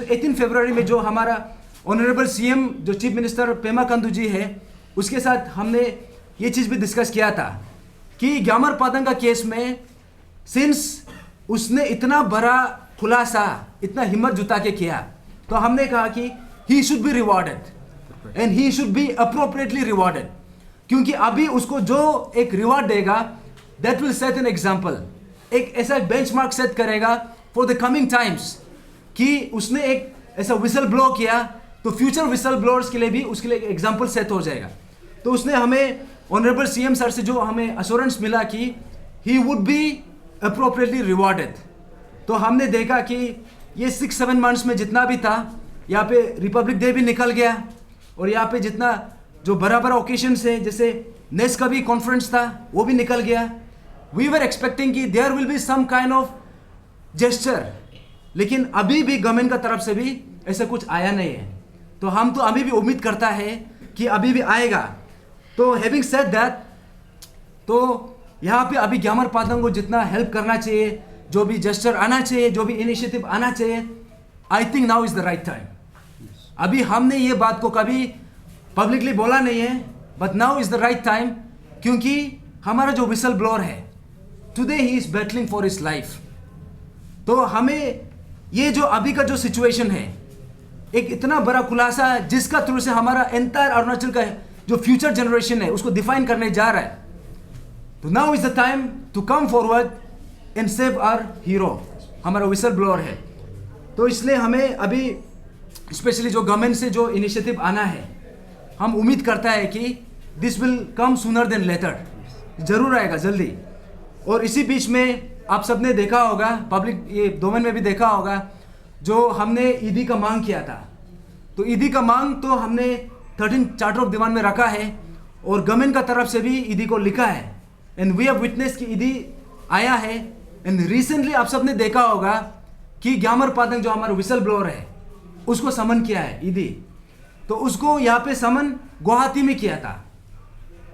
18 फरवरी में जो हमारा ऑनरेबल सीएम जो चीफ मिनिस्टर पेमा खांडू जी है, उसके साथ हमने ये चीज़ भी डिस्कस किया था कि ग्यामर पादंग का केस में सिंस उसने इतना बड़ा खुलासा इतना हिम्मत जुटा के किया, तो हमने कहा कि he should be rewarded and he should be appropriately rewarded, क्योंकि अभी उसको जो एक रिवॉर्ड देगा that will set an example, एक ऐसा बेंचमार्क सेट करेगा फॉर द कमिंग टाइम्स कि उसने एक ऐसा विसल ब्लो किया तो फ्यूचर विसल ब्लोअर्स के लिए भी उसके लिए एक एग्जाम्पल सेट हो जाएगा। तो उसने हमें ऑनरेबल सीएम सर से जो हमें अश्योरेंस मिला कि he would be appropriately rewarded. तो हमने देखा कि ये 6-7 मंथ्स में जितना भी था, यहाँ पे रिपब्लिक डे भी निकल गया और यहाँ पे जितना जो बड़ा बड़ा ओकेशंस है जैसे नेस का भी कॉन्फ्रेंस था वो भी निकल गया। वी वर एक्सपेक्टिंग कि there will be some kind of gesture, लेकिन अभी भी गवर्नमेंट का तरफ से भी ऐसा कुछ आया नहीं है। तो हम तो अभी भी उम्मीद करता है कि अभी भी आएगा। तो हैविंग सेड दैट, तो यहाँ पे अभी ग्यामर पादंग को जितना हेल्प करना चाहिए, जो भी जेस्चर आना चाहिए, जो भी इनिशिएटिव आना चाहिए, I think now is the right time. अभी हमने ये बात को कभी पब्लिकली बोला नहीं है, but now is the right time, क्योंकि हमारा जो विसल ब्लोअर है today he is battling for his life. तो हमें ये जो अभी का जो सिचुएशन है, एक इतना बड़ा खुलासा जिसका थ्रू से हमारा एंटायर अरुणाचल का जो फ्यूचर जनरेशन है उसको डिफाइन करने जा रहा है, तो now is the time to come forward and save our hero, हमारा विसल ब्लोअर है। तो इसलिए हमें अभी स्पेशली जो गवर्नमेंट से जो इनिशिएटिव आना है, हम उम्मीद करता है कि this will come sooner than later, जरूर आएगा जल्दी। और इसी बीच में आप सबने देखा होगा, पब्लिक ये डोमेन में भी देखा होगा, जो हमने ईदी का मांग किया था। तो ईदी का मांग तो हमने 13 चार्टर ऑफ डिमांड में रखा है और गवर्नमेंट का तरफ से भी ईदी को लिखा है एंड वी हैव विटनेस कि ईदी आया है। एंड रिसेंटली आप सबने देखा होगा कि ग्यामर पादंग जो हमारा विसल ब्लोअर है उसको समन किया है ईदी, तो उसको यहाँ पे समन गुवाहाटी में किया था।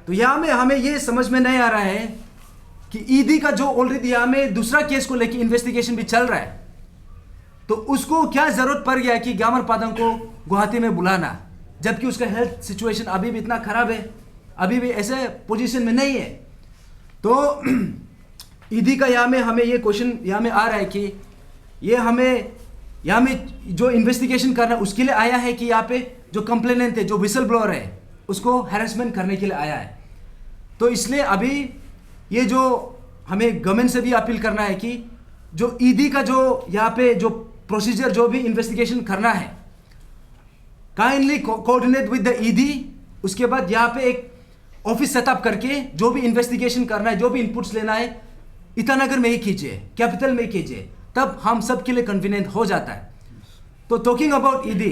तो यहाँ में हमें ये समझ में नहीं आ रहा है कि ईदी का जो ऑलरेडी यहाँ में दूसरा केस को लेकर इन्वेस्टिगेशन भी चल रहा है, तो उसको क्या जरूरत पड़ गया कि ग्यामर पादंग को गुवाहाटी में बुलाना, जबकि उसका हेल्थ सिचुएशन अभी भी इतना खराब है, अभी भी ऐसे पोजीशन में नहीं है। तो ईदी का यहाँ में हमें ये क्वेश्चन यहाँ में आ रहा है कि ये हमें यहाँ में जो इन्वेस्टिगेशन करना उसके लिए आया है कि यहाँ पे जो कंप्लेनेंट है, जो विसल ब्लोअर है, उसको हैरेसमेंट करने के लिए आया है। तो इसलिए अभी ये जो हमें गवर्नमेंट से भी अपील करना है कि जो ईदी का जो यहाँ पे जो प्रोसीजर जो भी इन्वेस्टिगेशन करना है, काइंडली कोऑर्डिनेट विद द ईदी। उसके बाद यहाँ पे एक ऑफिस सेटअप करके जो भी इन्वेस्टिगेशन करना है, जो भी इनपुट्स लेना है, ईटानगर में ही कीजिए, कैपिटल में ही कीजिए, तब हम सब के लिए कन्वीनियंट हो जाता है। तो टॉकिंग अबाउट ईडी,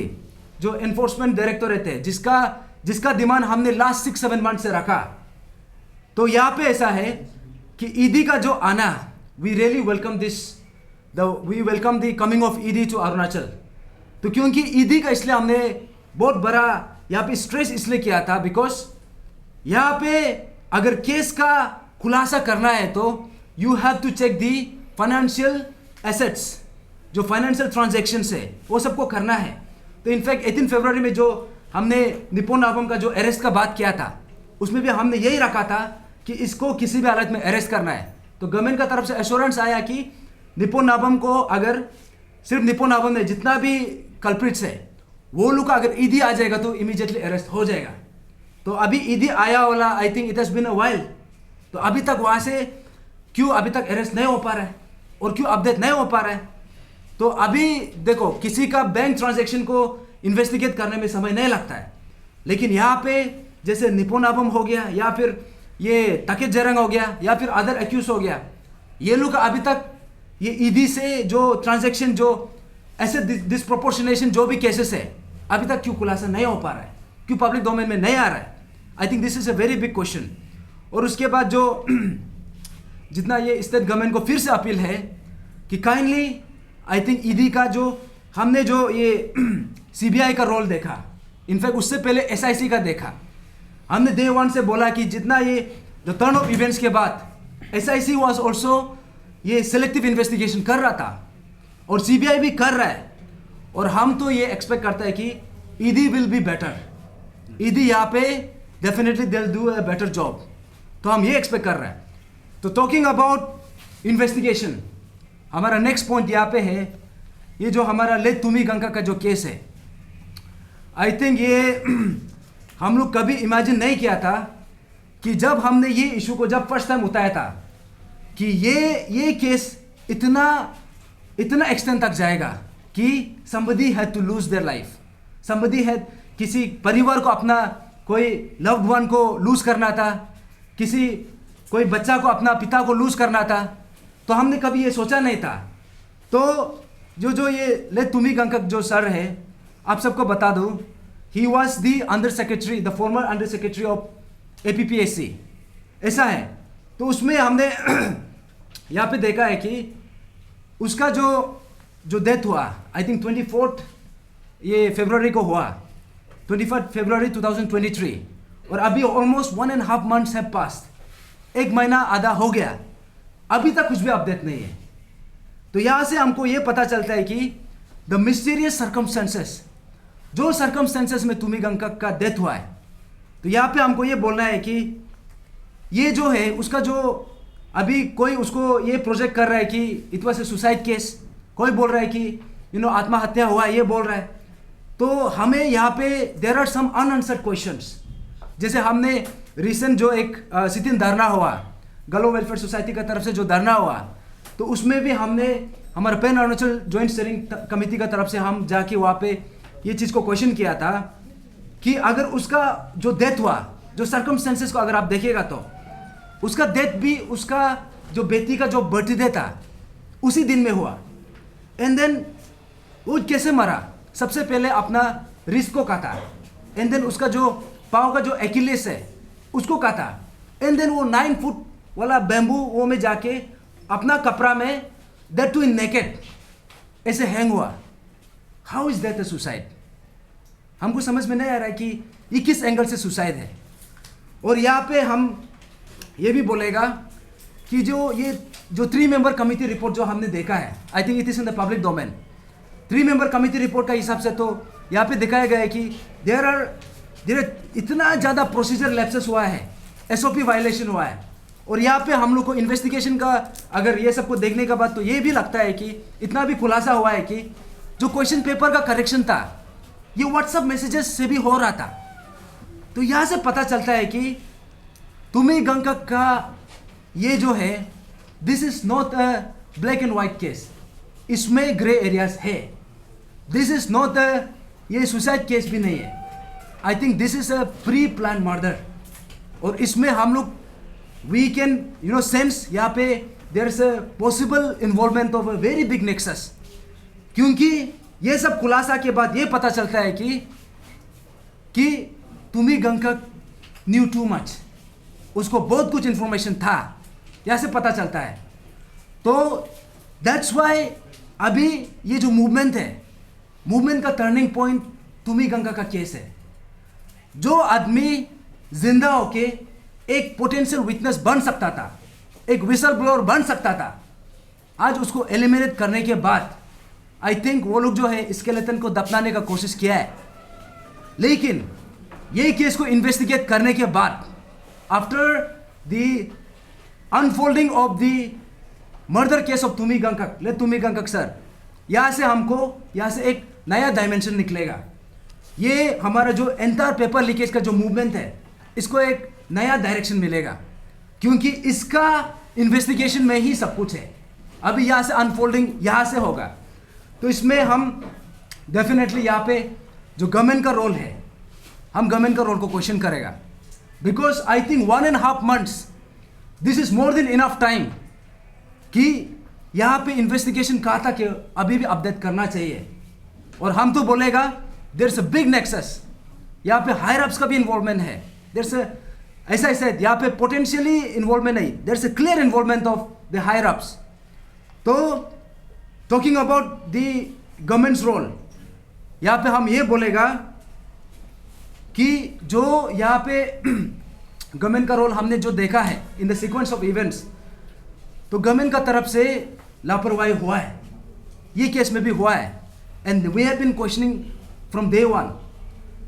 जो एनफोर्समेंट डायरेक्टोरेट है, जिसका डिमांड हमने लास्ट 6-7 मंथ से रखा, तो यहाँ पे ऐसा है कि ईडी का जो आना, we really welcome this, we welcome the coming of ED to Arunachal. तो क्योंकि ईडी का इसलिए हमने बहुत बड़ा यहाँ पे स्ट्रेस इसलिए किया था, बिकॉज यहाँ पे अगर केस का खुलासा करना है तो you have to check the financial assets, जो फाइनेंशियल ट्रांजैक्शंस है वो सबको करना है। तो इनफैक्ट 18 फरवरी में जो हमने निपुण नाबम का जो अरेस्ट का बात किया था, उसमें भी हमने यही रखा था कि इसको किसी भी हालत में अरेस्ट करना है। तो गवर्नमेंट का तरफ से एश्योरेंस आया कि निपुण नाबम को, अगर सिर्फ निपुण नाबम में जितना भी कल्प्रिट्स है वो लोग का अगर ईडी आ जाएगा तो इमीडिएटली अरेस्ट हो जाएगा। तो अभी ईडी आया वाला, I think it has been a while, तो अभी तक वहाँ से क्यों अभी तक अरेस्ट नहीं हो पा रहा है और क्यों अपडेट नहीं हो पा रहा है? तो अभी देखो, किसी का बैंक ट्रांजैक्शन को इन्वेस्टिगेट करने में समय नहीं लगता है, लेकिन यहाँ पे जैसे निपुण नाबम हो गया, या फिर ये तकेत जरंग हो गया, या फिर अदर एक्यूज हो गया, ये लोग अभी तक ये ईडी से जो ट्रांजैक्शन, जो ऐसे डिसप्रोपोर्शनेशन जो भी केसेस है, अभी तक क्यों खुलासा नहीं हो पा रहा है, क्यों पब्लिक डोमेन में नहीं आ रहा है? I think this is a very big question. और उसके बाद जो जितना ये स्टेट गवर्नमेंट को फिर से अपील है कि काइंडली, आई थिंक ईडी का जो हमने जो ये सीबीआई का रोल देखा, इनफैक्ट उससे पहले एसआईसी का देखा, हमने डे 1 से बोला कि जितना ये जो टर्न ऑफ इवेंट्स के बाद एसआईसी वाज आल्सो ये सिलेक्टिव इन्वेस्टिगेशन कर रहा था और सीबीआई भी कर रहा है, और हम तो ये एक्सपेक्ट करते हैं कि ईदी विल बी बेटर, ईदी यहाँ पे definitely they will do a better job, तो हम ये एक्सपेक्ट कर रहे हैं। तो टॉकिंग अबाउट इन्वेस्टिगेशन, हमारा नेक्स्ट पॉइंट यहाँ पे है, ये जो हमारा लेट तुमी गंगा का जो केस है, आई थिंक ये हम लोग कभी इमेजिन नहीं किया था कि जब हमने ये इशू को जब फर्स्ट टाइम उठाया था कि ये केस इतना एक्सटेंड तक जाएगा कि somebody had to lose their life, somebody had, किसी परिवार को अपना कोई लव्ड वन को लूज करना था, कोई बच्चा को अपना पिता को लूज करना था, तो हमने कभी ये सोचा नहीं था। तो जो ये ले तुमी गंगा जो सर है, आप सबको बता दूं, he was the under secretary, the former under secretary of APPSC, ऐसा है। तो उसमें हमने यहाँ पे देखा है कि उसका जो डेथ हुआ, आई थिंक 24 ये फरवरी को हुआ, 24 फरवरी 2023, और अभी ऑलमोस्ट 1.5 months है पास्ट, 1 महीना आधा हो गया, अभी तक कुछ भी अपडेट नहीं है। तो यहाँ से हमको ये पता चलता है कि द मिस्टीरियस सर्कमस्टेंसेस, जो सर्कमस्टेंसेस में तुमी गंगा का डेथ हुआ है, तो यहाँ पे हमको ये बोलना है कि ये जो है उसका जो अभी कोई उसको ये प्रोजेक्ट कर रहा है कि it was a suicide case, कोई बोल रहा है कि आत्महत्या हुआ, ये बोल रहा है। तो हमें यहाँ पे there are some unanswered questions, जैसे हमने रिसेंट जो एक सिटिंग धरना हुआ गलो वेलफेयर सोसाइटी का तरफ से जो धरना हुआ, तो उसमें भी हमने हमारा pan Arunachal joint steering committee का तरफ से हम जाके वहाँ पे ये चीज़ को क्वेश्चन किया था कि अगर उसका जो डेथ हुआ, जो सर्कमस्टेंसेस को अगर आप देखिएगा तो उसका डेथ भी उसका जो बेटी का जो बर्थडे था उसी दिन में हुआ, एंड देन वो कैसे मरा, सबसे पहले अपना रिस्ट को काटा, एंड देन उसका जो पाँव का जो एक्यूलेस है उसको काटा, एंड देन वो 9 फुट वाला बैम्बू वो में जाके अपना कपड़ा में दैट टू इन नेकेड ऐसे हैंग हुआ। How is that a suicide? हमको समझ में नहीं आ रहा है कि ये किस एंगल से सुसाइड है। और यहाँ पे हम ये भी बोलेगा कि जो 3 मेंबर कमिटी रिपोर्ट जो हमने देखा है, I think it is in the public domain, 3 member committee report का हिसाब से तो यहाँ पे दिखाया गया है कि देर इतना ज़्यादा प्रोसीजर लैप्सेस हुआ है, SOP वायलेशन हुआ है। और यहाँ पे हम लोग को इन्वेस्टिगेशन का अगर ये सबको देखने के बाद तो ये भी लगता है कि इतना भी खुलासा हुआ है कि जो क्वेश्चन पेपर का करेक्शन था ये व्हाट्सएप मैसेजेस से भी हो रहा था। तो यहाँ से पता चलता है कि तुमी गंगा का ये जो है, this is not a black and white case, इसमें ग्रे एरियाज है। दिस इज नॉट अ ये सुसाइड केस भी नहीं है, I think this is a pre plan murder. और इसमें हम लोग वी कैन सेंस यहाँ पे there is a possible involvement of a very big nexus, क्योंकि ये सब खुलासा के बाद ये पता चलता है कि तुमी गंगा न्यू टू मच, उसको बहुत कुछ इन्फॉर्मेशन था, यहाँ से पता चलता है। तो दैट्स वाई अभी ये जो मूवमेंट है, मूवमेंट का टर्निंग पॉइंट तुमी गंगा का केस है। जो आदमी जिंदा होके एक पोटेंशियल विटनेस बन सकता था, एक विसल ब्लोअर बन सकता था, आज उसको एलिमिनेट करने के बाद आई थिंक वो लोग जो है स्केलेटन को दफनाने का कोशिश किया है। लेकिन ये केस को इन्वेस्टिगेट करने के बाद, after the unfolding of the murder case of तुमी गंगक, ले तुमी गंगक सर, यहाँ से एक नया डायमेंशन निकलेगा। ये हमारा जो एंटायर पेपर लीकेज का जो मूवमेंट है, इसको एक नया डायरेक्शन मिलेगा, क्योंकि इसका इन्वेस्टिगेशन में ही सब कुछ है। अभी यहाँ से अनफोल्डिंग यहाँ से होगा, तो इसमें हम डेफिनेटली यहाँ पे जो गवर्नमेंट का रोल है, हम गवर्नमेंट का रोल को क्वेश्चन करेगा, because I think 1.5 months this is more than enough time कि यहाँ पे इन्वेस्टिगेशन कहा था कि अभी भी अपडेट करना चाहिए। और हम तो बोलेगा there is a big nexus, यहाँ पे हायर अप्स का भी इन्वॉल्वमेंट है, देयर इज ऐसा यहाँ पे पोटेंशियली इन्वॉल्वमेंट नहीं, there is a clear involvement of the higher ups. तो talking about the government's role, यहाँ पे हम ये बोलेगा कि जो यहाँ पे गवर्नमेंट का रोल हमने जो देखा है in the sequence of events, तो गवर्नमेंट का तरफ से लापरवाही हुआ है, ये केस में भी हुआ है। And we have been questioning from day one.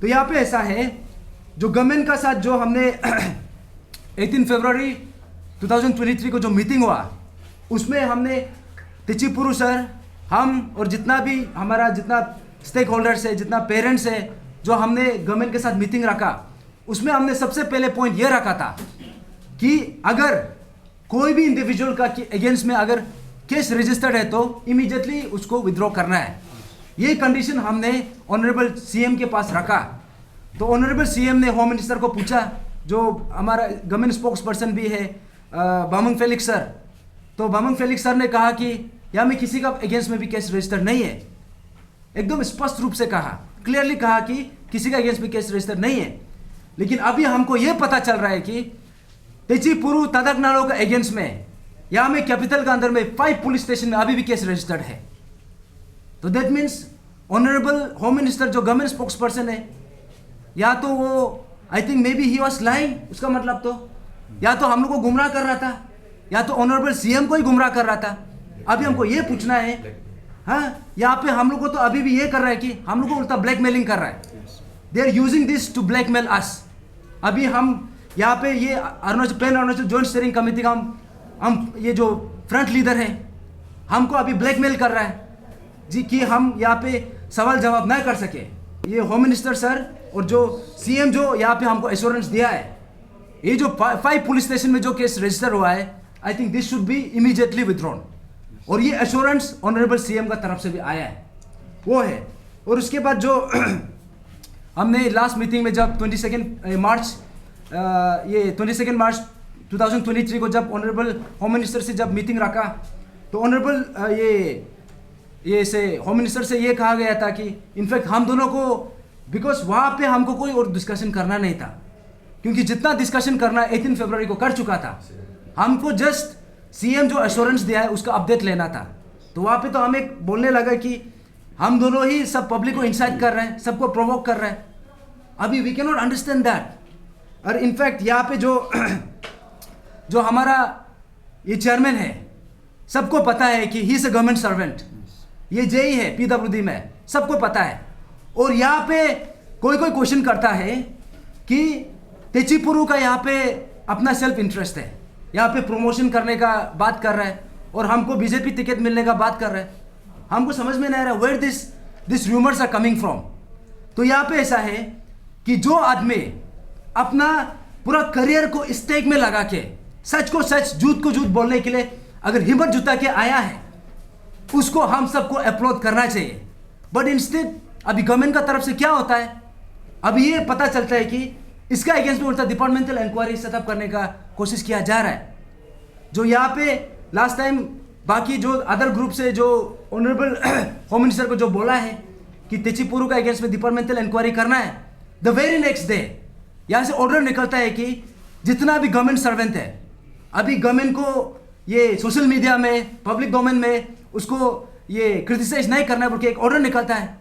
तो यहाँ पे ऐसा है, जो गवर्नमेंट का साथ जो हमने 18 फरवरी 2023 को जो मीटिंग हुआ, उसमें हमने तेची पुरु सर, हम और जितना भी हमारा जितना स्टेक होल्डर्स है, जितना पेरेंट्स है, जो हमने गवर्नमेंट के साथ मीटिंग रखा, उसमें हमने सबसे पहले पॉइंट ये रखा था कि अगर कोई भी इंडिविजुअल का अगेंस्ट में अगर केस रजिस्टर्ड है तो इमीडिएटली उसको विड्रॉ करना है। ये कंडीशन हमने ऑनरेबल सीएम के पास रखा। तो ऑनरेबल सीएम ने होम मिनिस्टर को पूछा, जो हमारा गवर्नमेंट स्पोक्स पर्सन भी है बामंग फेलिक्स सर, तो बामंग फेलिक्स सर ने कहा कि यहाँ में किसी का अगेंस्ट में भी केस रजिस्टर नहीं है। एकदम स्पष्ट रूप से कहा, क्लियरली कहा कि किसी का अगेंस्ट में केस रजिस्टर नहीं है। लेकिन अभी हमको ये पता चल रहा है कि तेची पुरु तदकनालो का अगेंस्ट में यहाँ में कैपिटल का अंदर में 5 पुलिस स्टेशन में अभी भी केस रजिस्टर्ड है। तो that means honourable home minister जो गवर्नमेंट स्पोक्स पर्सन है, या तो वो I think may be he was lying, उसका मतलब तो या तो हम लोग को गुमराह कर रहा था, या तो ऑनरेबल सीएम को ही गुमराह कर रहा था। अभी हमको ये पूछना है, हाँ, यहाँ पे हम लोग को तो अभी भी ये कर रहा है कि हम लोग को उल्टा ब्लैकमेलिंग कर रहा है। They are using this to blackmail us. अभी हम यहाँ पे ये अरुणाचल जॉइंट स्टीयरिंग कमेटी का हम ये जो फ्रंट लीडर है, हमको अभी ब्लैकमेल कर रहा है जी कि हम यहाँ पे सवाल जवाब ना कर सके। ये होम मिनिस्टर सर और जो सीएम जो यहाँ पे हमको एश्योरेंस दिया है, ये जो 5 पुलिस स्टेशन में जो केस रजिस्टर हुआ है, I think this should be immediately withdrawn. और ये एश्योरेंस ऑनरेबल सीएम का तरफ से भी आया है, वो है। और उसके बाद जो हमने लास्ट मीटिंग में जब 22 मार्च 2023 को जब ऑनरेबल होम मिनिस्टर से जब मीटिंग रखा, तो ऑनरेबल ये से होम मिनिस्टर से ये कहा गया था कि इनफैक्ट हम दोनों को, बिकॉज वहाँ पे हमको कोई और डिस्कशन करना नहीं था, क्योंकि जितना डिस्कशन करना 18 फरवरी को कर चुका था, हमको जस्ट सीएम जो एश्योरेंस दिया है उसका अपडेट लेना था। तो वहाँ पे तो हमें बोलने लगा कि हम दोनों ही सब पब्लिक को इंसाइट कर रहे हैं, सबको प्रोवोक कर रहे हैं। अभी we can not understand that. और इनफैक्ट यहाँ पे जो हमारा ये चेयरमैन है, सबको पता है कि he is a government servant, ये जेई है पीडब्ल्यूडी में, सबको पता है। और यहाँ पे कोई क्वेश्चन करता है कि तेची पुरु का यहाँ पे अपना सेल्फ इंटरेस्ट है, यहाँ पे प्रमोशन करने का बात कर रहा है, और हमको बीजेपी टिकट मिलने का बात कर रहा है। हमको समझ में नहीं आ रहा where this rumours are coming from. तो यहाँ पे ऐसा है कि जो आदमी अपना पूरा करियर को स्टेक में लगा के सच को सच, झूठ को झूठ बोलने के लिए अगर हिम्मत जुटा के आया है, उसको हम सबको अप्लॉड करना चाहिए। बट इंस्टेड अभी गवर्नमेंट का तरफ से क्या होता है, अभी ये पता चलता है कि इसका अगेंस्ट में उल्टा डिपार्टमेंटल इंक्वायरी सेटअप करने का कोशिश किया जा रहा है। जो यहाँ पे लास्ट टाइम बाकी जो अदर ग्रुप से जो ऑनरेबल होम मिनिस्टर को जो बोला है कि तेची पुरु का अगेंस्ट में डिपार्टमेंटल इंक्वायरी करना है, द वेरी नेक्स्ट डे यहाँ से ऑर्डर निकलता है कि जितना भी गवर्नमेंट सर्वेंट है, अभी गवर्नमेंट को ये सोशल मीडिया में, पब्लिक डोमेन में उसको ये क्रिटिसाइज नहीं करना है, बल्कि एक ऑर्डर निकलता है।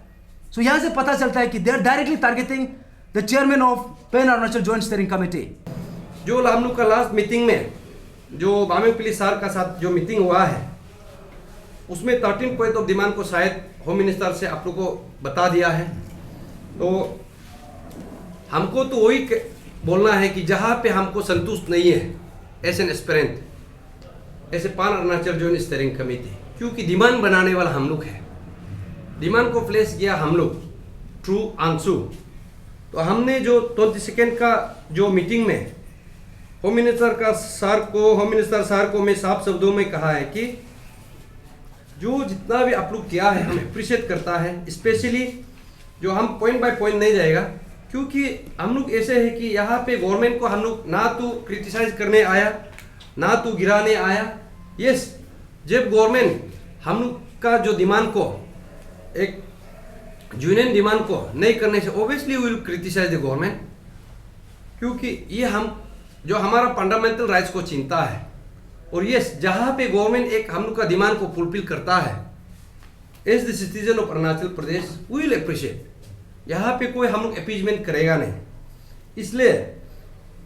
सो यहाँ से पता चलता है कि they are directly targeting the chairman of pan Arunachal joint steering committee. जो हम लोग का लास्ट मीटिंग में जो बामेंग पिली सर का साथ जो मीटिंग हुआ है, उसमें 13 पॉइंट ऑफ डिमांड को शायद होम मिनिस्टर से आप लोग को बता दिया है। तो हमको तो वही बोलना है कि जहाँ पे हमको संतुष्ट नहीं है एज एन एस्पिरेंट, ऐसे पान अरुणाचल जॉइंट स्टीयरिंग कमेटी, क्योंकि डिमांड बनाने वाला हम लोग है, डिमांड को प्लेस किया हम लोग थ्रू आंसू। तो हमने जो 22 का जो मीटिंग में होम मिनिस्टर सर को मैं साफ शब्दों में कहा है कि जो जितना भी आप लोग किया है हम अप्रिशिएट करता है, स्पेशली जो हम पॉइंट बाय पॉइंट नहीं जाएगा, क्योंकि हम लोग ऐसे है कि यहाँ पे गवर्नमेंट को हम लोग ना तो क्रिटिसाइज करने आया, ना तो गिराने आया। यस, जब गवर्नमेंट हम लोग का जो डिमांड को, एक यूनियन डिमांड को नहीं करने से obviously we will criticise the government, क्योंकि ये हम जो हमारा फंडामेंटल राइट्स को चिंता है। और यस, जहाँ पे गवर्नमेंट एक हम लोग का डिमांड को फुलफिल करता है, as the citizen of Arunachal Pradesh we will appreciate. यहाँ पे कोई हम लोग अपीजमेंट करेगा नहीं। इसलिए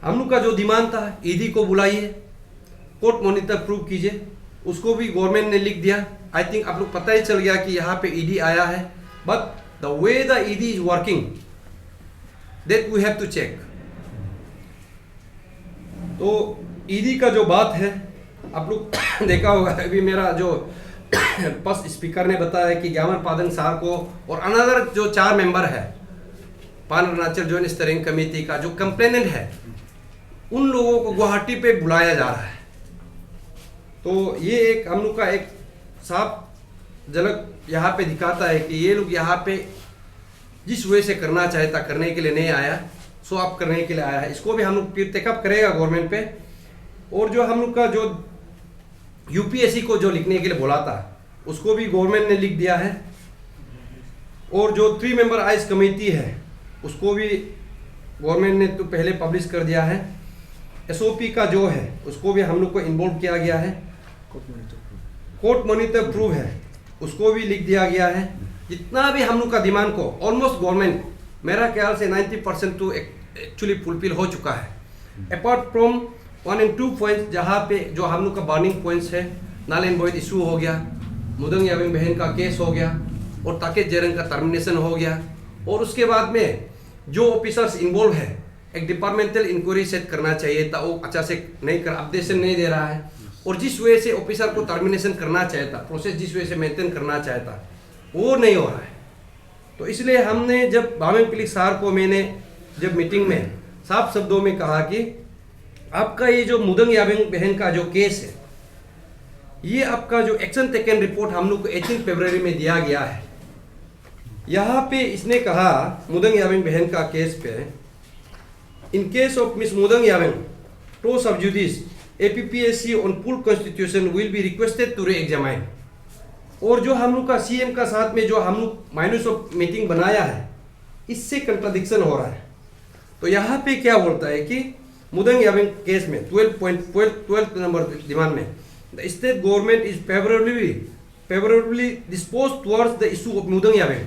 हम लोग का जो डिमांड था, ईडी को बुलाइए, कोर्ट मॉनिटर प्रूव कीजिए, उसको भी गवर्नमेंट ने लिख दिया। आई थिंक आप लोग पता ही चल गया कि यहाँ पे ईडी आया है, but the way the ED is working, that we have to check. तो ED का जो बात है, आप लोग देखा होगा अभी मेरा जो फर्स्ट स्पीकर ने बताया कि ग्यामर पादंग सार को और अनदर जो 4 मेंबर है पान अरुणाचल जॉइंट स्टीयरिंग कमेटी का जो कंप्लेनेंट है, उन लोगों को गुवाहाटी पे बुलाया जा रहा है। तो ये एक हम लोग का एक साफ झलक यहाँ पे दिखाता है कि ये लोग यहाँ पे जिस वे से करना चाहता करने के लिए नहीं आया, सो आप करने के लिए आया है। इसको भी हम लोग फिर टेकअप करेगा गवर्नमेंट पे। और जो हम लोग का जो यूपीएससी को जो लिखने के लिए बोला था, उसको भी गवर्नमेंट ने लिख दिया है। और जो 3 मेंबर आइस कमेटी है, उसको भी गवर्नमेंट ने तो पहले पब्लिश कर दिया है। एसओपी का जो है उसको भी हम लोग को इन्वॉल्व किया गया है। कोर्ट मॉनिटर प्रूव है, उसको भी लिख दिया गया है। जितना भी हम लोग का डिमांड को ऑलमोस्ट गवर्नमेंट मेरा ख्याल से 90% तो एक्चुअली फुलफिल हो चुका है। अपार्ट फ्रॉम 1 and 2 पॉइंट्स जहाँ पे जो हम लोग का बर्निंग पॉइंट्स है, नल एंड वॉइड इशू हो गया, मुदंग याबिंग बहन का केस हो गया और ताकेत जेरंग का टर्मिनेशन हो गया। और उसके बाद में जो ऑफिसर्स इन्वॉल्व है, एक डिपार्टमेंटल इंक्वायरी सेट करना चाहिए था, वो अच्छा से नहीं कर, अपडेशन नहीं दे रहा है। और जिस वे से ऑफिसर को टर्मिनेशन करना चाहता, प्रोसेस जिस वे से मेंटेन करना चाहता, वो नहीं हो रहा है। तो इसलिए हमने जब बामेंग पिलिक सार को मैंने जब मीटिंग में साफ शब्दों में कहा कि आपका ये जो मुदंग याबिंग बहन का जो केस है, ये आपका जो एक्शन टेकन रिपोर्ट हम लोग को 18 फरवरी में दिया गया है। यहाँ पे इसने कहा मुदंग याबिंग बहन का केस पे, in case of Miss Mudang Yabing pro sub judice APPSC on full constitution will be requested to reexamine. और जो हम लोग का CM का साथ में जो हम लोग माइनस ऑफ मीटिंग बनाया है, इससे कंट्राडिक्शन हो रहा है। तो यहाँ पे क्या बोलता है कि मुदंग याबिंग केस में 12 नंबर डिमांड में the state government is favourably dispose towards the issue of Mudang Yabing.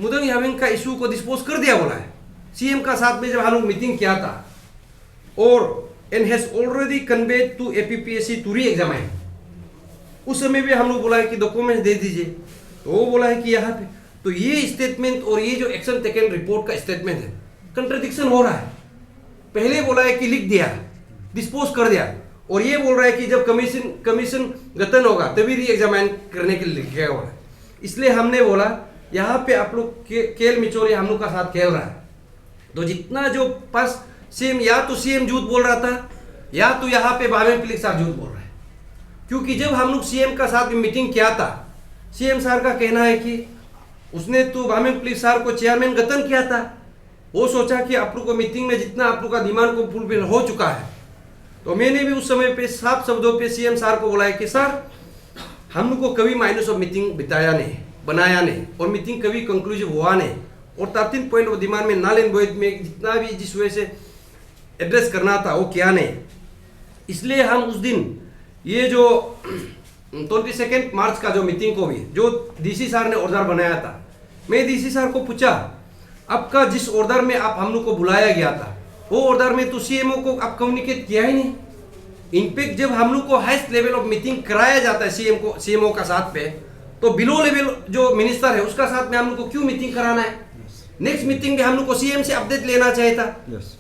Mudang Yabing का इशू को डिस्पोज कर दिया बोला है CM का साथ में जब हम लोग मीटिंग किया था। और and has already conveyed to APPSC to reexamine. उस समय भी हम लोग बोला है कि डॉक्यूमेंट दे दीजिए, तो वो बोला है कि यहाँ पे तो ये स्टेटमेंट और ये जो एक्शन टेकन रिपोर्ट का स्टेटमेंट है, कंट्राडिक्शन हो रहा है। पहले बोला है कि लिख दिया, डिस्पोज कर दिया, और ये बोल रहा है कि जब कमीशन गठन होगा तभी री-एग्जामाइन करने के लिए लिखा हुआ है। इसलिए हमने बोला यहाँ पे आप लोग केल मिचोरी हम लोग का साथ खेल रहा है। तो जितना जो पास CM, या तो CM झूठ बोल रहा था, या तो यहाँ पे बामेंग पिलिक सार झूठ बोल रहा है। क्योंकि जब हम लोग CM का साथ में मीटिंग किया था, CM सार का कहना है कि उसने तो बामेंग पिलिक सार को चेयरमैन गठन किया था। वो सोचा कि आप लोग को मीटिंग में जितना आप लोग का डिमांड को फुलफिल हो चुका है। तो मैंने भी उस समय पे साफ शब्दों पे CM सार को बोला है कि सर, हम लोग को कभी माइनस ऑफ मीटिंग बनाया नहीं, और मीटिंग कभी कंक्लूसिव हुआ नहीं। और 13 पॉइंट ऑफ डिमांड में नल एंड वॉइड में जितना भी जिस वजह से एड्रेस करना था वो किया नहीं। इसलिए हम उस दिन ये जो 22 मार्च का जो मीटिंग को भी जो DC सार ने ऑर्डर बनाया था, मैं DC सार को पूछा, आपका जिस ऑर्डर में आप हम लोग को बुलाया गया था, वो ऑर्डर में तो CMO को आप कम्युनिकेट किया ही नहीं। इनफैक्ट जब हम लोग को हाईएस्ट लेवल ऑफ मीटिंग कराया जाता है CMO का साथ पे, तो बिलो लेवल जो मिनिस्टर है उसका साथ में हम लोग को क्यों मीटिंग कराना है? नेक्स्ट मीटिंग में हम लोग को CM से अपडेट लेना चाहिए था,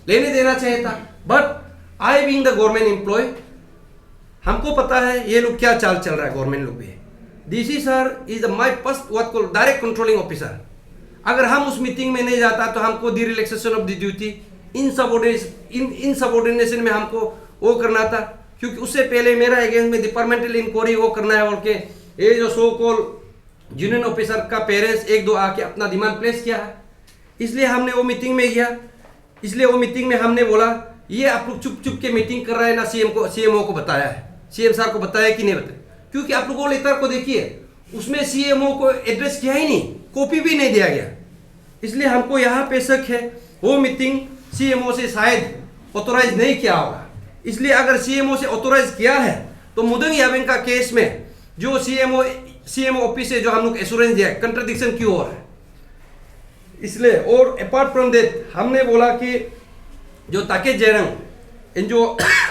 लेने देना चाहिए था। But I being the government employ, हमको पता है ये लोग क्या चाल चल रहा है। गवर्नमेंट लोग भी DC sir is my first what called direct controlling officer. अगर हम उस मीटिंग में नहीं जाता तो हमको the relaxation of the duty, insubordination में हमको वो करना था। क्योंकि उससे पहले मेरा अगेंस्ट में डिपार्टमेंटल इंक्वायरी वो करना है बोल के ये जो सो कॉल यूनियन ऑफिसर का पेरेंट्स 1-2 आके अपना डिमांड प्लेस किया है। इसलिए हमने वो मीटिंग में गया। इसलिए वो मीटिंग में हमने बोला ये आप लोग चुप चुप के मीटिंग कर रहे हैं ना, CMO को बताया है, CM साहब को बताया कि नहीं बताया? क्योंकि आप लोग वो लेटर को देखिए, उसमें CMO को एड्रेस किया ही नहीं, कॉपी भी नहीं दिया गया। इसलिए हमको यहाँ पे शक है वो मीटिंग CMO से शायद ऑथोराइज नहीं किया होगा। इसलिए अगर CMO से ऑथोराइज किया है तो मुदंग याबिंग का केस में जो CMO ऑफिस से जो हम लोग एश्योरेंस दिया है, कंट्राडिक्शन क्यों हो रहा है? इसलिए और अपार्ट फ्रॉम दैट हमने बोला कि जो ताकेत जेरंग इन जो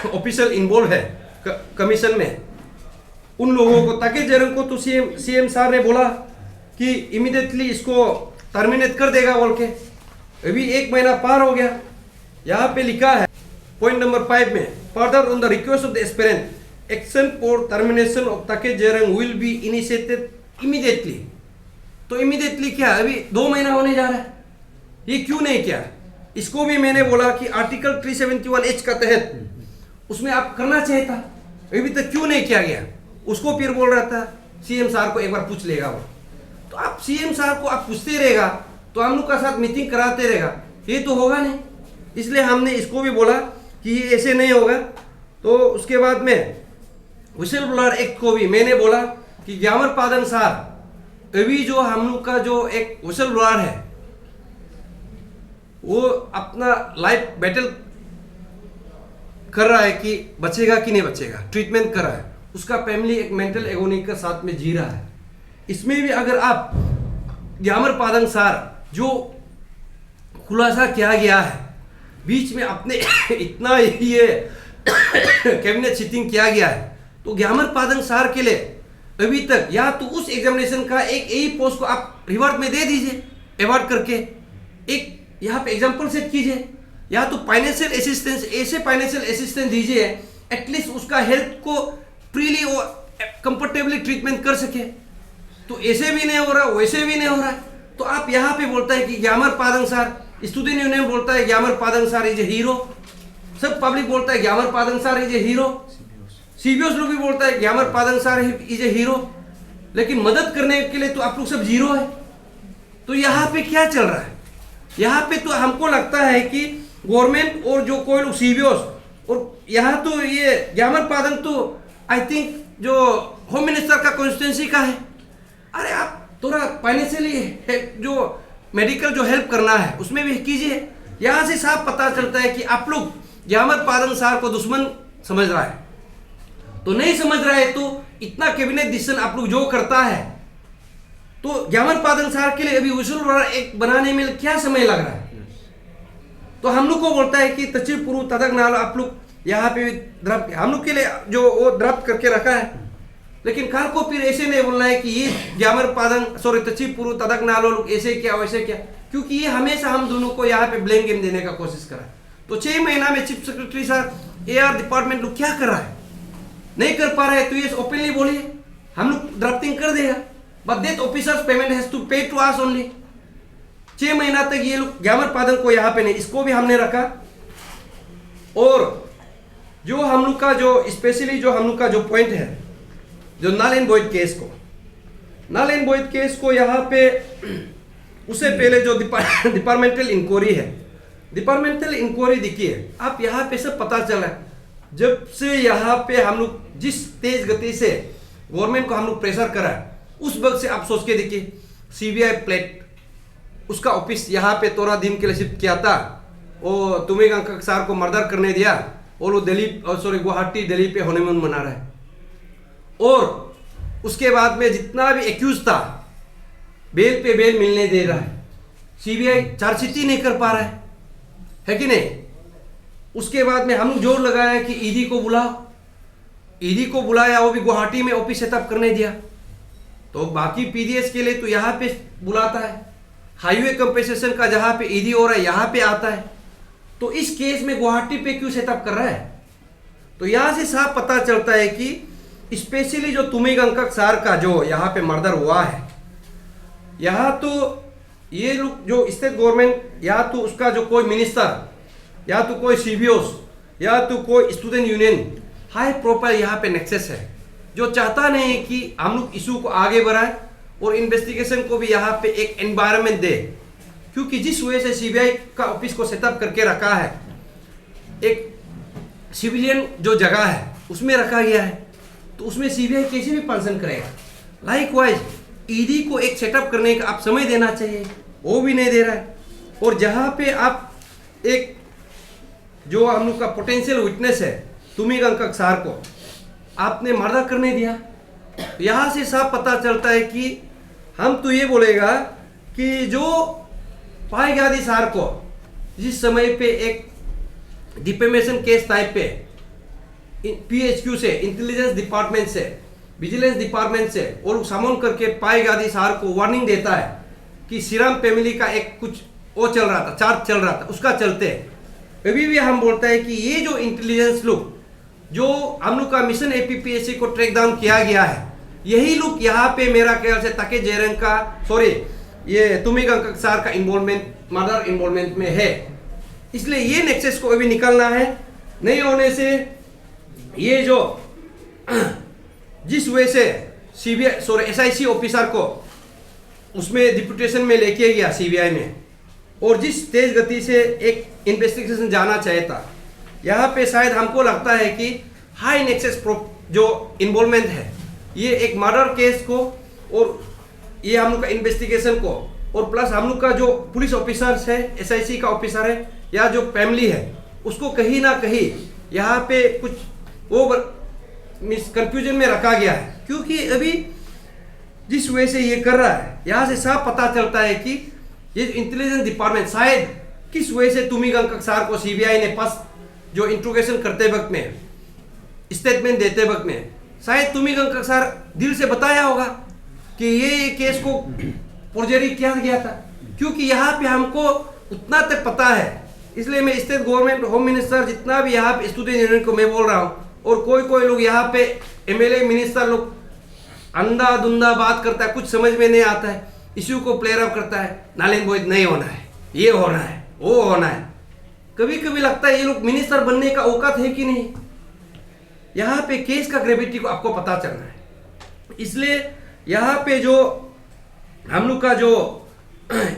ऑफिशियल इन्वॉल्व है कमीशन में, उन लोगों को ताकेत जेरंग को तो CM सार ने बोला कि इमीडिएटली इसको टर्मिनेट कर देगा बोल के। अभी 1 महीना पार हो गया। यहाँ पे लिखा है पॉइंट नंबर 5 में, further on the request of the aspirant action for termination of ताके जेरंग विल बी इनिशिएटेड इमीडिएटली। तो इमीडिएटली क्या, अभी 2 महीना होने जा रहा है, ये क्यों नहीं किया? इसको भी मैंने बोला कि आर्टिकल 371H का तहत उसमें आप करना चाहिए था, अभी तक क्यों नहीं किया गया? उसको फिर बोल रहा था सीएम साहब को एक बार पूछ लेगा वो। तो आप सीएम साहब को आप पूछते रहेगा तो हम लोग का साथ मीटिंग कराते रहेगा, ये तो होगा नहीं। इसलिए हमने इसको भी बोला कि ये ऐसे नहीं होगा। तो उसके बाद में विशल ब्लोअर एक्ट को भी मैंने बोला कि ग्यामर पादंग साहब अभी जो हम लोग का जो एक विशल ब्लोअर है वो अपना लाइफ बैटल कर रहा है कि बचेगा कि नहीं बचेगा, ट्रीटमेंट कर रहा है, उसका फैमिली एक मेंटल एगोनी के साथ में जी रहा है। इसमें भी अगर आप ग्यामर पादंग सार जो खुलासा किया गया है बीच में अपने इतना ये कैबिनेट सिटिंग किया गया है, तो ग्यामर पादंग सार के लिए अभी तक या तो उस एग्जामिनेशन का एक यही पोस्ट को आप रिवार्ड में दे दीजिए, अवार्ड करके एक यहाँ पे एग्जाम्पल सेट कीजिए, या तो फाइनेंशियल असिस्टेंस, ऐसे फाइनेंशियल असिस्टेंस दीजिए एटलीस्ट उसका हेल्थ को फ्रीली और कंफर्टेबली ट्रीटमेंट कर सके। तो ऐसे भी नहीं हो रहा, वैसे भी नहीं हो रहा। तो आप यहाँ पे बोलता है कि ग्यामर पादंग सार, स्टूडेंट यूनियन बोलता है ग्यामर पादंग सार इज ए हीरो, सब पब्लिक बोलता है ग्यामर पादंग सार इज ए हीरो, सीबीओस लोग भी बोलता है ग्यामर पादंग सार इज ए हीरो, लेकिन मदद करने के लिए तो आप लोग सब जीरो है। तो यहाँ पे क्या चल रहा है? यहाँ पे तो हमको लगता है कि गवर्नमेंट और जो कोई लोग सीबीओस और यहाँ तो ये ग्यामर पादंग तो आई थिंक जो होम मिनिस्टर का कॉन्स्टिट्यूंसी का है। अरे आप थोड़ा फाइनेंशियली जो मेडिकल जो हेल्प करना है उसमें भी कीजिए। यहाँ से साफ पता चलता है कि आप लोग ग्यामर पादंग सार को दुश्मन समझ रहा है। तो नहीं समझ रहा है तो इतना कैबिनेट डिसीजन आप लोग जो करता है, तो ग्यामर पादंग सार के लिए अभी विशल ब्लोअर एक्ट बनाने में क्या समय लग रहा है? तो हम लोग को बोलता है कि तचिल पुरु तदक नाल आप लोग यहाँ पे ड्राफ्ट हम लोग के लिए जो वो ड्राफ्ट करके रखा है, लेकिन कल को फिर ऐसे नहीं बोलना है कि ये ग्यामर पादंग सॉरी तचिल पुरु तदक नालो लोग ऐसे क्या वैसे क्या, क्योंकि ये हमेशा हम दोनों को यहाँ पे ब्लेम गेम देने का कोशिश करा है। तो 6 महीना में chief secretary sir AR department लोग क्या कर रहा है, नहीं कर पा रहा है, तो ये ओपनली बोलिए, हम लोग ड्राफ्टिंग कर देगा, but that officers payment has to pay to us only. 6 महीना तक ये लोग ग्यामर पादंग को यहाँ पे नहीं, इसको भी हमने रखा। और जो हम लोग का जो स्पेशली जो हम लोग का जो पॉइंट है जो नल एंड वॉइड केस को, नल एंड वॉइड केस को यहाँ पे उससे पहले जो डिपार्टमेंटल इंक्वायरी है, डिपार्टमेंटल इंक्वायरी देखिए आप यहाँ पे सब पता चला है। जब से यहाँ पे हम लोग जिस तेज गति से गवर्नमेंट को हम लोग प्रेशर करा है, उस वक्त से आप सोच के देखिए CBI प्लेट उसका ऑफिस यहाँ पे 13 दिन के लिए शिफ्ट किया था, वो तुम्हें अंकक सार को मर्डर करने दिया और वो दिल्ली सॉरी गुवाहाटी दिल्ली पे हनीमून मना रहा है। और उसके बाद में जितना भी एक्यूज था बेल पे बेल मिलने दे रहा है, CBI चार्जशीट ही नहीं कर पा रहा है कि नहीं। उसके बाद में हम लोग जोर लगाया कि ईडी को बुलाओ, ईडी को बुलाया, वो भी गुवाहाटी में ऑफिस सेटअप करने दिया। तो बाकी PDS के लिए तो यहाँ पे बुलाता है, हाईवे कंपेंसेशन का जहाँ पे ईडी हो रहा है यहाँ पे आता है, तो इस केस में गुवाहाटी पे क्यों सेटअप कर रहा है? तो यहाँ से साफ पता चलता है कि स्पेशली जो तुमिग अंकक सार का जो यहाँ पे मर्डर हुआ है, यहाँ तो ये लोग जो स्टेट गवर्नमेंट या तो उसका जो कोई मिनिस्टर या तो कोई CBOs या तो कोई स्टूडेंट यूनियन हाई प्रोफाइल यहाँ पे नेक्सस है, जो चाहता नहीं है कि हम लोग इशू को आगे बढ़ाएं और इन्वेस्टिगेशन को भी यहाँ पे एक एनवायरनमेंट दे। क्योंकि जिस वजह से CBI का ऑफिस को सेटअप करके रखा है, एक सिविलियन जो जगह है उसमें रखा गया है, तो उसमें CBI कैसे भी फंक्शन करेगा। लाइकवाइज ईडी को एक सेटअप करने का आप समय देना चाहिए, वो भी नहीं दे रहा है। और जहाँ पे आप एक जो हम लोग का पोटेंशियल विटनेस है तुमिग अंकक सार को आपने मर्डर करने दिया, यहाँ से साफ पता चलता है कि हम तो ये बोलेगा कि जो पाएगादी सार को जिस समय पे एक डिफेमेशन केस टाइप पे PHQ से इंटेलिजेंस डिपार्टमेंट से विजिलेंस डिपार्टमेंट से वो लोग समन करके पाए गादी सार को वार्निंग देता है कि श्रीराम फैमिली का एक कुछ वो चल रहा था, चार्ज चल रहा था, उसका चलते अभी भी हम बोलते हैं कि ये जो इंटेलिजेंस लोग जो हम लोग का मिशन एपीपीएससी को ट्रैक डाउन किया गया है, यही लोग यहाँ पे मेरा ख्याल से ताके जयरंग का सॉरी ये तुमिगंग सार का इन्वॉल्वमेंट, मदर इन्वॉल्वमेंट में है। इसलिए ये नेक्सस को अभी निकलना है। नहीं होने से ये जो जिस वजह से सीबीआई सॉरी एसआईसी ऑफिसर को उसमें डिप्यूटेशन में लेके गया सीबीआई में, और जिस तेज गति से एक इन्वेस्टिगेशन जाना चाहता, यहाँ पे शायद हमको लगता है कि हाई नेक्सस जो इन्वॉल्वमेंट है ये एक मर्डर केस को और ये हम लोग का इन्वेस्टिगेशन को और प्लस हम लोग का जो पुलिस ऑफिसर्स है, एसआईसी का ऑफिसर है या जो फैमिली है, उसको कहीं ना कहीं यहाँ पे कुछ वो कंफ्यूजन में रखा गया है। क्योंकि अभी जिस वजह से ये कर रहा है, यहाँ से साफ पता चलता है कि ये इंटेलिजेंस डिपार्टमेंट शायद किस वजह से तुमिगंग सार को सीबीआई ने पास जो इंट्रोगेशन करते वक्त में, स्टेटमेंट देते वक्त में, शायद तुमिगंग सार दिल से बताया होगा कि ये केस को फोर्जरी किया गया था। क्योंकि यहाँ पे हमको उतना तक पता है, इसलिए मैं स्टेट गवर्नमेंट, होम मिनिस्टर, जितना भी यहाँ पे स्टूडेंट यूनियन को मैं बोल रहा हूँ, और कोई लोग यहाँ पे एमएलए मिनिस्टर लोग अंधा धुंधा बात करता है, कुछ समझ में नहीं आता है, इश्यू को प्लेयर अप करता है, नालिन बोझ नहीं होना है, ये होना है, वो होना है। कभी कभी लगता है ये लोग मिनिस्टर बनने का औकात है कि नहीं। यहाँ पे केस का ग्रेविटी को आपको पता चलना है। इसलिए यहाँ पे जो हम लोग का जो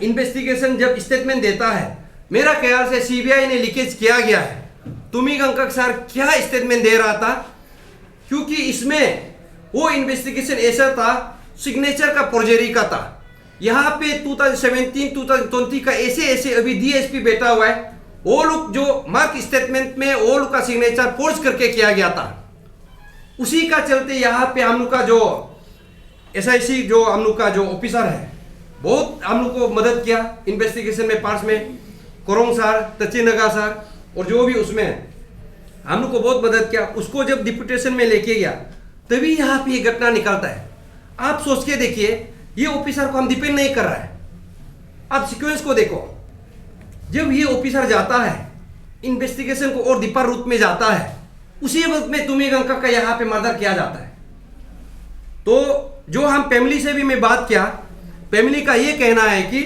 इन्वेस्टिगेशन जब स्टेटमेंट देता है, मेरा ख्याल से सीबीआई ने लीकेज किया गया है। तुमिगंग सार क्या स्टेटमेंट दे रहा था, क्योंकि इसमें वो इन्वेस्टिगेशन ऐसा था, सिग्नेचर का फोर्जरी का था। यहाँ पे 2017 2020 का ऐसे अभी डीएसपी बैठा हुआ है, वो लोग जो मार्क स्टेटमेंट में वो लोग का सिग्नेचर फोर्ज करके किया गया था, उसी का चलते यहाँ पे हम लोग का जो एसआईसी जो हम लोग का जो ऑफिसर है, बहुत हम लोग को मदद किया इन्वेस्टिगेशन में, पार्ट्स में कोरोंग सर, तचिनगा सर, और जो भी उसमें हम लोग को बहुत मदद किया। उसको जब डिप्यूटेशन में लेके गया तभी यहाँ पे ये घटना निकलता है। आप सोच के देखिए, ये ऑफिसर को हम डिपेंड नहीं कर रहा है। आप सीक्वेंस को देखो, जब ये ऑफिसर जाता है इन्वेस्टिगेशन को और दीपर रूट में जाता है, उसी वक्त में तुमिगंग का यहाँ पे मर्डर किया जाता है। तो जो हम फैमिली से भी मैं बात किया, फैमिली का ये कहना है कि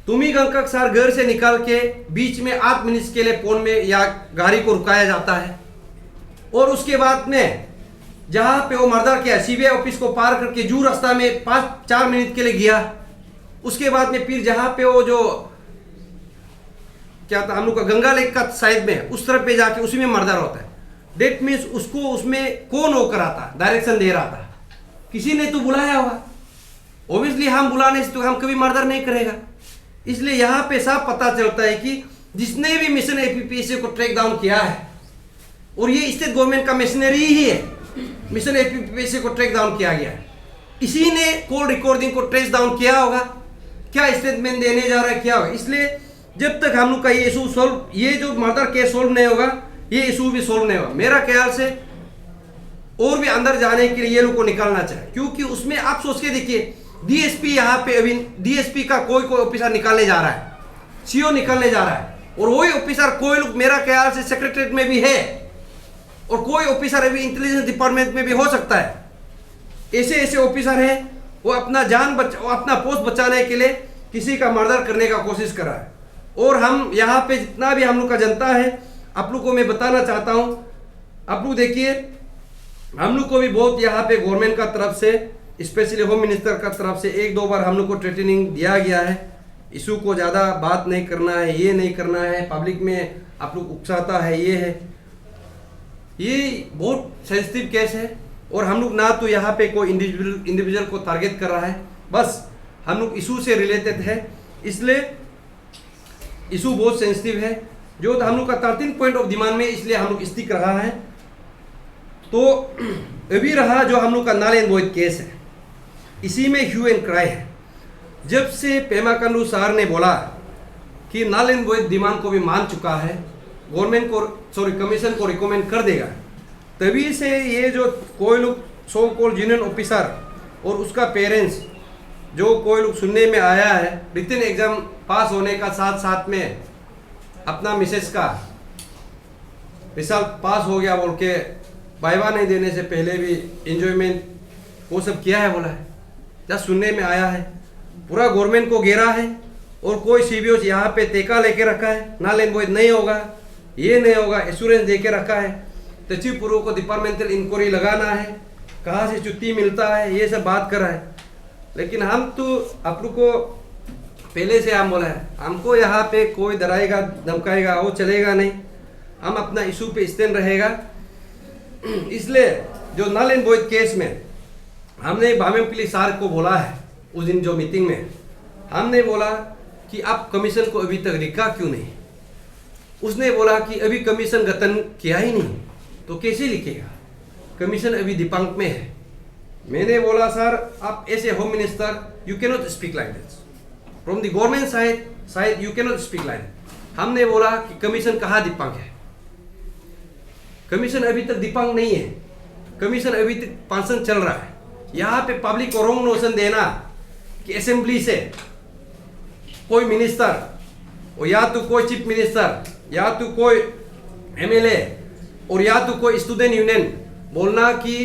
तुमिगंग सर घर से निकाल के बीच में 8 मिनट के लिए फोन में या गाड़ी को रुकाया जाता है, और उसके बाद में जहां पे वो मर्डर किया सीबीआई ऑफिस को पार करके जू रास्ता में 4 मिनट के लिए गया। उसके बाद में फिर जहां पे वो जो क्या था हम लोग का गंगा लेक का साइड में, उस तरफ पे जाके उसी में मर्डर होता है। डेट मीन्स उसको उसमें कौन वो करा था, डायरेक्शन दे रहा था, किसी ने तो बुलाया होगा। ऑब्वियसली हम बुलाने से तो हम कभी मर्डर नहीं करेगा। इसलिए यहाँ पे साफ पता चलता है कि जिसने भी मिशन एपीपीएससी को ट्रैक डाउन किया है, और ये स्टेट गवर्नमेंट का मशीनरी ही है, मिशन एपीपीएससी को ट्रैक डाउन किया गया है, इसी ने कॉल रिकॉर्डिंग को ट्रेस डाउन किया होगा, क्या स्टेटमेंट देने जा रहा है, क्या होगा। इसलिए जब तक हम लोग का ये इशू सॉल्व, ये जो मर्डर केस सॉल्व नहीं होगा, ये इशू भी सॉल्व नहीं होगा। मेरा ख्याल से और भी अंदर जाने के लिए ये लोग को निकलना चाहिए, क्योंकि उसमें आप सोच के देखिए, डीएसपी यहाँ पे अभी डीएसपी का कोई ऑफिसर निकालने जा रहा है, सीओ निकालने जा रहा है, और वही ऑफिसर कोई लोग मेरा ख्याल से सेक्रेटरीट में भी है, और कोई ऑफिसर अभी इंटेलिजेंस डिपार्टमेंट में भी हो सकता है। ऐसे ऑफिसर है, वो अपना वो अपना पोस्ट बचाने के लिए किसी का मर्डर करने का कोशिश कर रहा है। और हम यहाँ पे जितना भी हम लोग का जनता है, आप लोग को मैं बताना चाहता हूँ, आप लोग देखिए, हम लोग को भी बहुत यहाँ पे गवर्नमेंट का तरफ से, स्पेशली होम मिनिस्टर का तरफ से 1-2 बार हम लोग को ट्रेनिंग दिया गया है। इशू को ज़्यादा बात नहीं करना है, ये नहीं करना है, पब्लिक में आप लोग उकसाता है, ये है, ये बहुत सेंसिटिव केस है। और हम लोग ना तो यहाँ पे कोई इंडिविजुअल को टारगेट कर रहा है, बस हम लोग इशू से रिलेटेड है, इसलिए इशू बहुत सेंसिटिव है। जो हम लोग का 13 पॉइंट ऑफ डिमांड में, इसलिए हम लोग स्टिक रहा है। तो अभी रहा जो हम लोग का नल एंड वॉइड केस है, इसी में ह्यू एंड क्राई है। जब से पेमा खांडू सर ने बोला कि नल एंड वॉइड डिमांड को भी मान चुका है, गवर्नमेंट को कमीशन को रिकमेंड कर देगा, तभी से ये जो कोई लोग सो कॉल्ड यूनियन ऑफिसर और उसका पेरेंट्स जो कोई लोग सुनने में आया है रिटन एग्जाम पास होने का साथ साथ में अपना मिसेस का रिजल्ट पास हो गया बोल के वाइवा नहीं देने से पहले भी एंजॉयमेंट वो सब किया है बोला है, जस्ट सुनने में आया है। पूरा गवर्नमेंट को घेरा है और कोई सीबीओ यहाँ पे टेका लेके रखा है, ना लेन बोझ नहीं होगा, ये नहीं होगा, एश्योरेंस दे के रखा है। तचिव पूर्व को डिपार्टमेंटल इंक्वायरी लगाना है, कहाँ से छुट्टी मिलता है, ये सब बात कर रहा है। लेकिन हम तो आप लोग को पहले से हम बोला है, हमको यहाँ पे कोई डराएगा धमकाएगा वो चलेगा नहीं, हम अपना इशू पे स्टैंड रहेगा। इसलिए जो नल एंड वॉइड केस में हमने बामेपल्ली सर को बोला है, उस दिन जो मीटिंग में हमने बोला कि आप कमीशन को अभी तक लिखा क्यों नहीं। उसने बोला कि अभी कमीशन गठन किया ही नहीं तो कैसे लिखेगा, कमीशन अभी दिपांक में है। मैंने बोला सर आप ऐसे home minister you can not speak like this from the government side you can not speak like. हमने बोला कि कमीशन कहाँ दिपांक है, कमीशन अभी तक दिपांक नहीं है, कमीशन अभी तक पेंशन चल रहा है। यहाँ पे पब्लिक को रॉन्ग नोशन देना कि असेंबली से कोई मिनिस्टर और या तो कोई चीफ मिनिस्टर या तो कोई एमएलए और या तो कोई स्टूडेंट यूनियन बोलना कि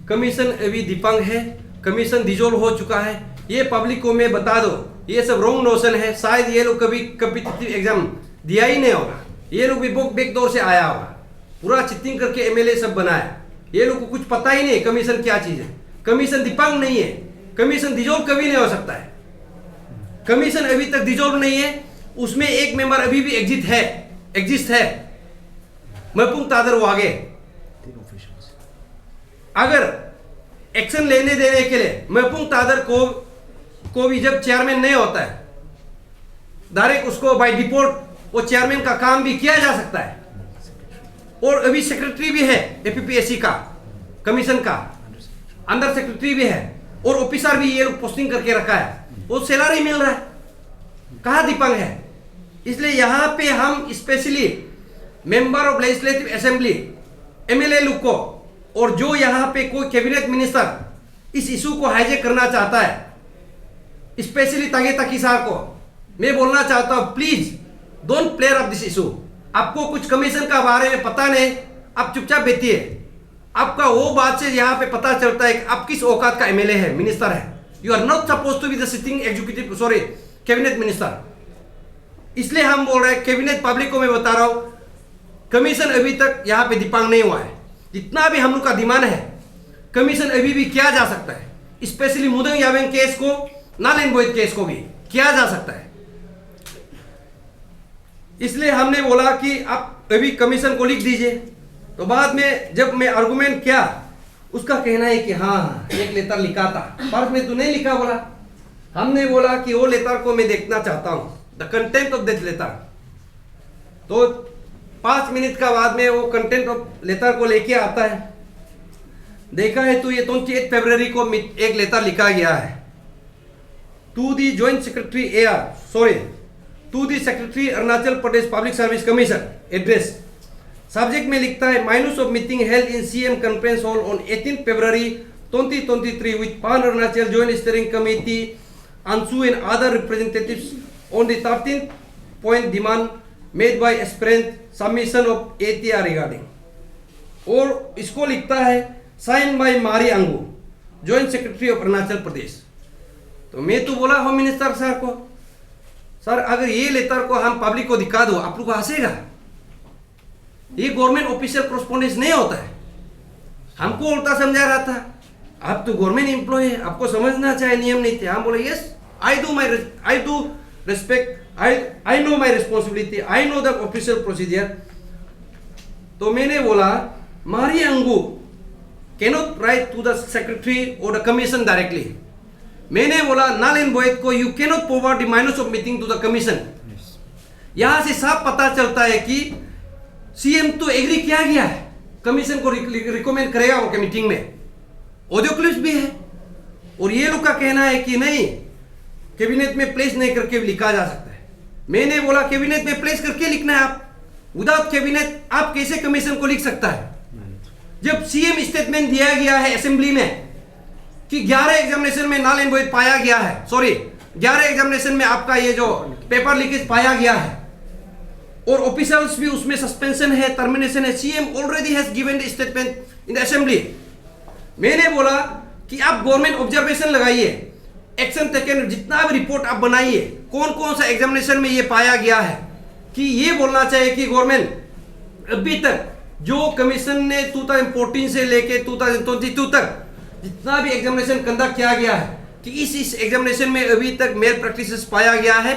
कमीशन अभी दिपांक है, कमीशन डिजोल्व हो चुका है, ये पब्लिक को मैं बता दो, ये सब रॉन्ग नोशन है। शायद ये लोग कभी कॉम्पिटिटिव एग्जाम दिया ही नहीं होगा, ये लोग भी बैक डोर से आया होगा, पूरा चिटिंग करके एमएलए सब बनाया। ये लोग को कुछ पता ही नहीं कमीशन क्या चीज है, कमीशन दिपांक नहीं है, कमीशन डिजोल्व कभी नहीं हो सकता है। कमीशन अभी तक डिजोल्व नहीं है, उसमें एक मेंबर अभी भी एग्जिस्ट है महपूम तादर वागे। अगर एक्शन लेने देने के लिए महपूम तादर को भी जब चेयरमैन नहीं होता है डायरेक्ट उसको बाय डिफॉल्ट वो चेयरमैन का काम भी किया जा सकता है। और अभी सेक्रेटरी भी है एपीपीएससी का, कमीशन का अंडर सेक्रेटरी भी है और ऑफिसर भी ये लोग पोस्टिंग करके रखा है, वो सैलरी मिल रहा है, कहाँ दिपांक है। इसलिए यहाँ पे हम specially member of legislative assembly MLA लोग को और जो यहाँ पे कोई कैबिनेट मिनिस्टर इस इशू को हाईजैक करना चाहता है, स्पेशली तागे ताकी साहब को मैं बोलना चाहता हूँ please don't player up this issue. आपको कुछ कमीशन का बारे में पता नहीं, आप चुपचाप बैठिए। आपका वो बात से यहाँ पे पता चलता है कि आप किस औकात का एमएलए है, मिनिस्टर है। You are not suppose to be the sitting executive cabinet minister. इसलिए हम बोल रहे हैं कैबिनेट पब्लिक को मैं बता रहा हूँ कमीशन अभी तक यहाँ पे दिपांक नहीं हुआ है। जितना भी हम लोग का डिमांड है कमीशन अभी भी किया जा सकता है, स्पेशली मुदंग यावेंग केस को, नल एंड वॉइड केस को भी किया जा सकता है। इसलिए हमने बोला कि आप अभी कमीशन को लिख दीजिए। तो बाद में जब मैं आर्गुमेंट किया उसका कहना है कि हाँ एक लेटर लिखा था, फर्स्ट में तू नहीं लिखा बोला। हमने बोला कि वो लेटर को मैं देखना चाहता हूँ, the content of that letter. तो 5 मिनट का बाद में वो कंटेंट ऑफ लेटर को लेके आता है, देखा है तो ये 28 फरवरी को एक लेटर लिखा गया है to the joint secretary to the secretary Arunachal Pradesh public service commission address. Subject में लिखता है minutes of meeting held in CM conference hall on 18 February 2023 with pan Arunachal joint steering committee अंशु and other representatives on the 13th point demand made by aspirant submission of ATR regarding। और इसको लिखता है sign bye मारी अंगू joint secretary of Arunachal प्रदेश। तो मैं तो बोला होम मिनिस्टर सर को, सर अगर ये लेटर को हम पब्लिक को दिखा दो आप लोग को हंसेगा, ये गवर्नमेंट ऑफिशियल कॉरेस्पॉन्डेंस नहीं होता है। हमको उल्टा समझा रहा था, आप तो गवर्नमेंट एम्प्लॉय है, आपको समझना चाहिए नियम नीति। हम बोले yes I do respect, I know my responsibility, I know the official procedure. तो मैंने बोला मारी अंगू cannot write to the secretary और द कमीशन डायरेक्टली। मैंने बोला नल एंड वॉइड को you cannot provide the minutes of meeting to the commission. यहां से साफ पता चलता है कि सीएम तो एग्री किया गया है, कमीशन को रिकमेंड करेगा वो मीटिंग में, ऑडियो क्लिप्स भी है। और ये लोग का कहना है कि नहीं कैबिनेट में प्लेस नहीं करके भी लिखा जा सकता है। मैंने बोला कैबिनेट में प्लेस करके लिखना है, आप विदाउट कैबिनेट आप कैसे कमीशन को लिख सकता है। जब सीएम स्टेटमेंट दिया गया है असेंबली में कि 11 एग्जामिनेशन में नल एंड वॉइड पाया गया है, सॉरी 11 एग्जामिनेशन में आपका ये जो पेपर लीकेज पाया गया है और ऑफिसर्स भी उसमें सस्पेंशन है, टर्मिनेशन है, CM already has given the statement in the assembly. मैंने बोला कि आप गवर्नमेंट ऑब्जर्वेशन लगाइए, एक्शन टेकन, जितना भी रिपोर्ट आप बनाइए, कौन कौन सा एग्जामिनेशन में ये पाया गया है, कि ये बोलना चाहिए कि गवर्नमेंट अभी तक जो कमीशन ने 2014 से लेके 2022 तक जितना भी एग्जामिनेशन कंडक्ट किया गया है कि इस एग्जामिनेशन में अभी तक मेल प्रैक्टिसेस पाया गया है,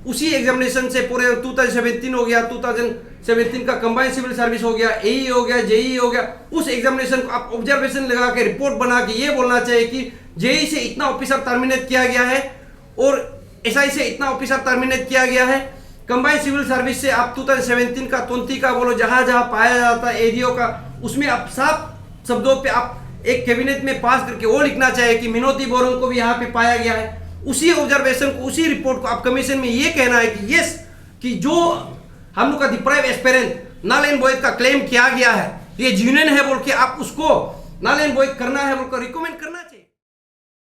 उसी एग्जामिनेशन से पूरे 2017 हो गया, 2017 का कंबाइंड सिविल सर्विस हो गया, एई हो गया, जेई हो गया, उस एग्जामिनेशन को आप ऑब्जर्वेशन लगा के रिपोर्ट बना के ये बोलना चाहिए कि जेई से इतना ऑफिसर टर्मिनेट किया गया है और एसआई से इतना ऑफिसर टर्मिनेट किया गया है, कंबाइंड सिविल सर्विस से आप 2017 का 20 का बोलो जहां जहां पाया जाता है एडीओ का, उसमें आप साफ शब्दों पे आप एक कैबिनेट में पास करके वो लिखना चाहिए कि मिनोती बोरंग को भी यहाँ पे पाया गया है। उसी ऑब्जर्वेशन को, उसी रिपोर्ट को आप कमीशन में ये कहना है कि यस, कि जो हम लोग का deprive aspirant null and void का क्लेम किया गया है ये जेन्युइन है बोल के आप उसको नल एंड वॉइड करना है बोल कर रिकमेंड करना चाहिए।